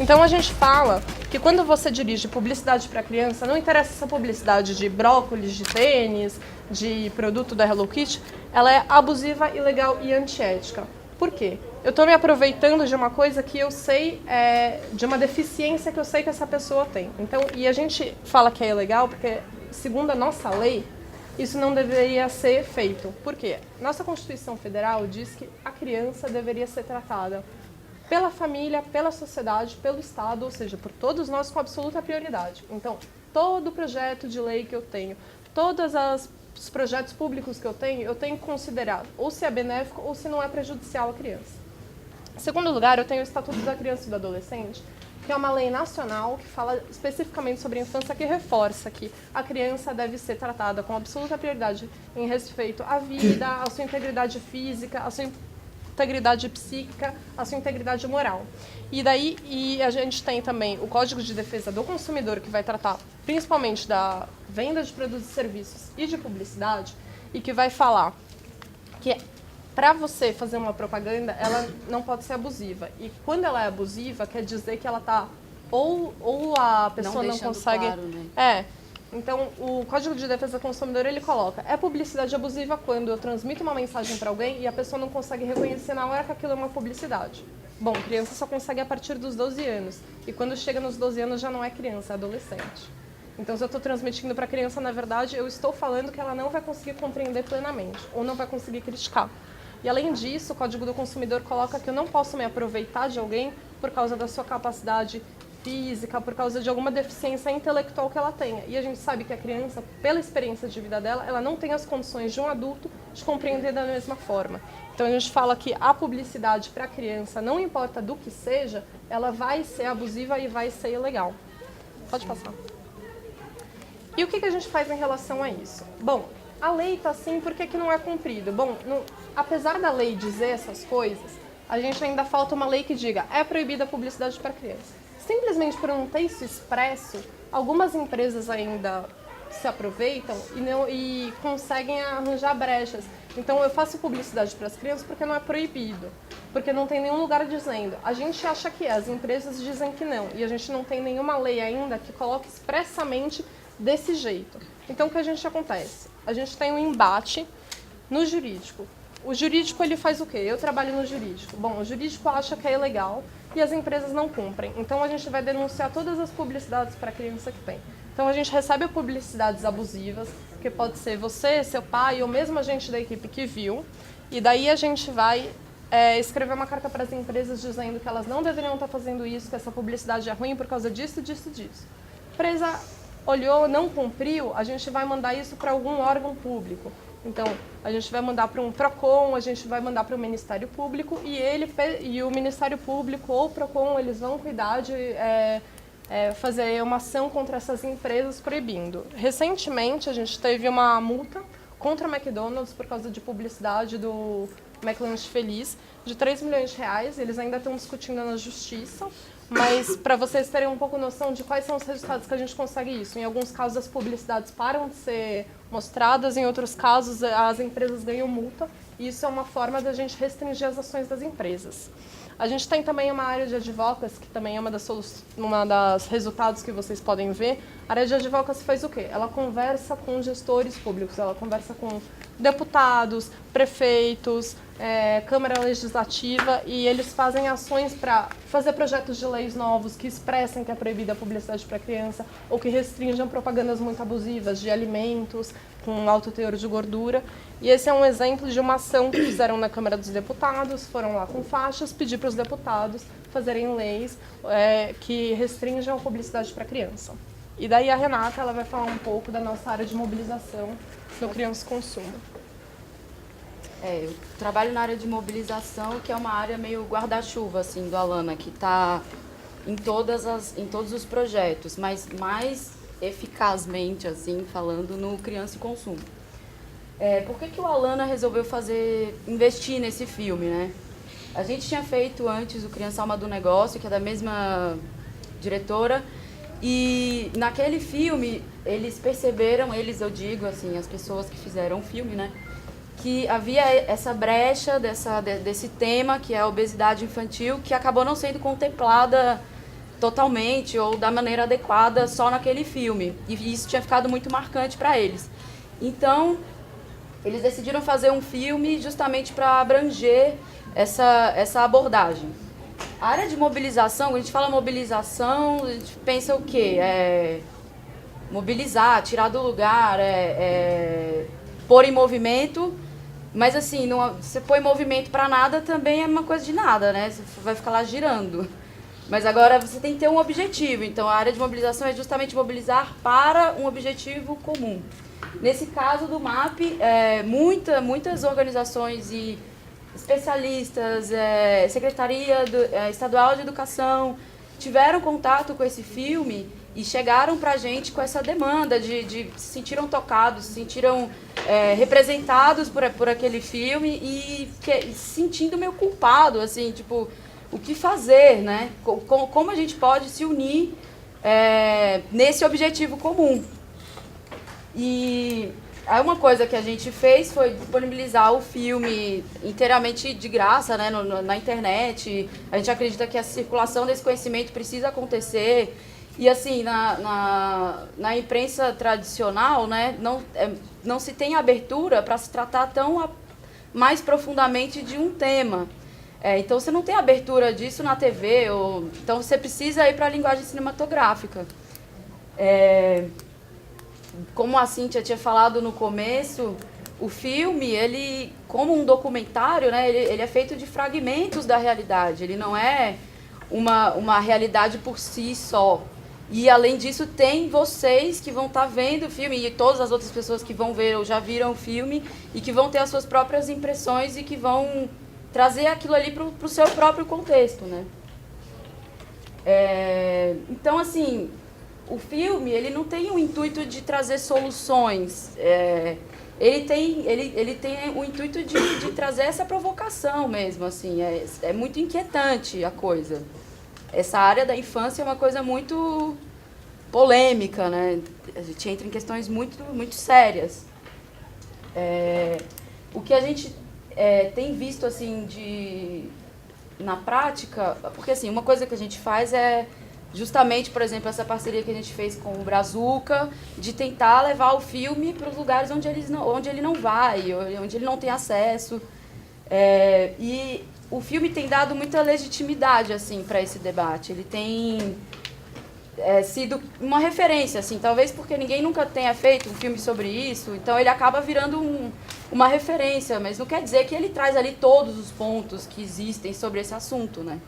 Então a gente fala que quando você dirige publicidade para criança, não interessa essa publicidade de brócolis, de tênis, de produto da Hello Kitty, ela é abusiva, ilegal e antiética. Por quê? Eu estou me aproveitando de uma coisa que eu sei, de uma deficiência que eu sei que essa pessoa tem. Então, e a gente fala que é ilegal porque, segundo a nossa lei, isso não deveria ser feito. Por quê? Nossa Constituição Federal diz que a criança deveria ser tratada pela família, pela sociedade, pelo Estado, ou seja, por todos nós com absoluta prioridade. Então, todo projeto de lei que eu tenho, todos os projetos públicos que eu tenho que considerar ou se é benéfico ou se não é prejudicial à criança. Em segundo lugar, eu tenho o Estatuto da Criança e do Adolescente, que é uma lei nacional que fala especificamente sobre a infância, que reforça que a criança deve ser tratada com absoluta prioridade em respeito à vida, à sua integridade física, à sua integridade psíquica, à sua integridade moral. E a gente tem também o Código de Defesa do Consumidor, que vai tratar principalmente da venda de produtos e serviços e de publicidade, e que vai falar que para você fazer uma propaganda, ela não pode ser abusiva. E quando ela é abusiva, quer dizer que ela está ou a pessoa não consegue... Claro, né? Então, o Código de Defesa do Consumidor, ele coloca, é publicidade abusiva quando eu transmito uma mensagem para alguém e a pessoa não consegue reconhecer na hora que aquilo é uma publicidade. Bom, criança só consegue a partir dos 12 anos. E quando chega nos 12 anos já não é criança, é adolescente. Então, se eu estou transmitindo para a criança, na verdade, eu estou falando que ela não vai conseguir compreender plenamente ou não vai conseguir criticar. E, além disso, o Código do Consumidor coloca que eu não posso me aproveitar de alguém por causa da sua capacidade física, por causa de alguma deficiência intelectual que ela tenha. E a gente sabe que a criança, pela experiência de vida dela, ela não tem as condições de um adulto de compreender da mesma forma. Então, a gente fala que a publicidade para a criança, não importa do que seja, ela vai ser abusiva e vai ser ilegal. Pode passar. E o que a gente faz em relação a isso? Bom, a lei está assim, por que não é cumprida? Bom, apesar da lei dizer essas coisas, a gente ainda falta uma lei que diga é proibida a publicidade para criança. Simplesmente por não ter isso expresso, algumas empresas ainda se aproveitam e conseguem arranjar brechas. Então, eu faço publicidade para as crianças porque não é proibido, porque não tem nenhum lugar dizendo. A gente acha que é, as empresas dizem que não, e a gente não tem nenhuma lei ainda que coloque expressamente desse jeito. Então, o que a gente acontece? A gente tem um embate no jurídico. O jurídico, ele faz o quê? Eu trabalho no jurídico. Bom, o jurídico acha que é ilegal e as empresas não cumprem. Então, a gente vai denunciar todas as publicidades para a criança que tem. Então, a gente recebe publicidades abusivas, que pode ser você, seu pai ou mesmo a gente da equipe que viu. E daí a gente vai escrever uma carta para as empresas dizendo que elas não deveriam estar fazendo isso, que essa publicidade é ruim por causa disso, disso, disso. A empresa olhou, não cumpriu, a gente vai mandar isso para algum órgão público. Então, a gente vai mandar para um PROCON, a gente vai mandar para o Ministério Público e o Ministério Público ou o PROCON, eles vão cuidar de fazer uma ação contra essas empresas proibindo. Recentemente, a gente teve uma multa contra a McDonald's por causa de publicidade do McLanche Feliz de R$3 milhões. Eles ainda estão discutindo na justiça, mas para vocês terem um pouco noção de quais são os resultados que a gente consegue isso. Em alguns casos, as publicidades param de ser mostradas, em outros casos, as empresas ganham multa, e isso é uma forma da gente restringir as ações das empresas. A gente tem também uma área de advocacy, que também é uma das resultados que vocês podem ver. A área de advocacy faz o quê? Ela conversa com gestores públicos, ela conversa com deputados, prefeitos, Câmara Legislativa, e eles fazem ações para fazer projetos de leis novos que expressem que é proibida a publicidade para criança ou que restringam propagandas muito abusivas de alimentos com alto teor de gordura. E esse é um exemplo de uma ação que fizeram na Câmara dos Deputados, foram lá com faixas, pedir para os deputados fazerem leis que restringam a publicidade para criança. E daí a Renata ela vai falar um pouco da nossa área de mobilização no Criança e Consumo. Eu trabalho na área de mobilização, que é uma área meio guarda-chuva, assim, do Alana, que está em todos os projetos, mas mais eficazmente, assim, falando no Criança e Consumo. Por que o Alana resolveu investir nesse filme, né? A gente tinha feito antes o Criança Alma do Negócio, que é da mesma diretora, e naquele filme eles perceberam, eu digo, assim, as pessoas que fizeram o filme, né? Que havia essa brecha desse tema, que é a obesidade infantil, que acabou não sendo contemplada totalmente ou da maneira adequada só naquele filme. E isso tinha ficado muito marcante para eles. Então, eles decidiram fazer um filme justamente para abranger essa abordagem. A área de mobilização, quando a gente fala mobilização, a gente pensa o quê? Mobilizar, tirar do lugar, pôr em movimento, mas assim, você pôr em movimento para nada também é uma coisa de nada, né? Você vai ficar lá girando. Mas agora você tem que ter um objetivo, então a área de mobilização é justamente mobilizar para um objetivo comum. Nesse caso do MAP, muitas organizações e especialistas, Secretaria Estadual de Educação, tiveram contato com esse filme e chegaram para a gente com essa demanda se sentiram tocados, se sentiram representados por aquele filme e se sentindo meio culpado, assim, tipo, o que fazer, né? Como a gente pode se unir nesse objetivo comum. E aí uma coisa que a gente fez foi disponibilizar o filme inteiramente de graça, né, na internet. A gente acredita que a circulação desse conhecimento precisa acontecer. E assim, na imprensa tradicional, né, não se tem abertura para se tratar mais profundamente de um tema. Então você não tem abertura disso na TV, então você precisa ir para a linguagem cinematográfica. Como a Cíntia tinha falado no começo, o filme, ele, como um documentário, né, ele é feito de fragmentos da realidade, ele não é uma realidade por si só. E, além disso, tem vocês que vão estar vendo o filme e todas as outras pessoas que vão ver ou já viram o filme e que vão ter as suas próprias impressões e que vão trazer aquilo ali para o seu próprio contexto, né? Então, assim, o filme, ele não tem o intuito de trazer soluções, ele tem o intuito de trazer essa provocação mesmo, assim, é muito inquietante a coisa. Essa área da infância é uma coisa muito polêmica, né? A gente entra em questões muito, muito sérias. O que a gente tem visto, assim, na prática, porque, assim, uma coisa que a gente faz é justamente, por exemplo, essa parceria que a gente fez com o Brazuca, de tentar levar o filme para os lugares onde ele não vai, onde ele não tem acesso. E o filme tem dado muita legitimidade, assim, para esse debate. Ele tem sido uma referência, assim, talvez porque ninguém nunca tenha feito um filme sobre isso, então ele acaba virando uma referência, mas não quer dizer que ele traz ali todos os pontos que existem sobre esse assunto, né?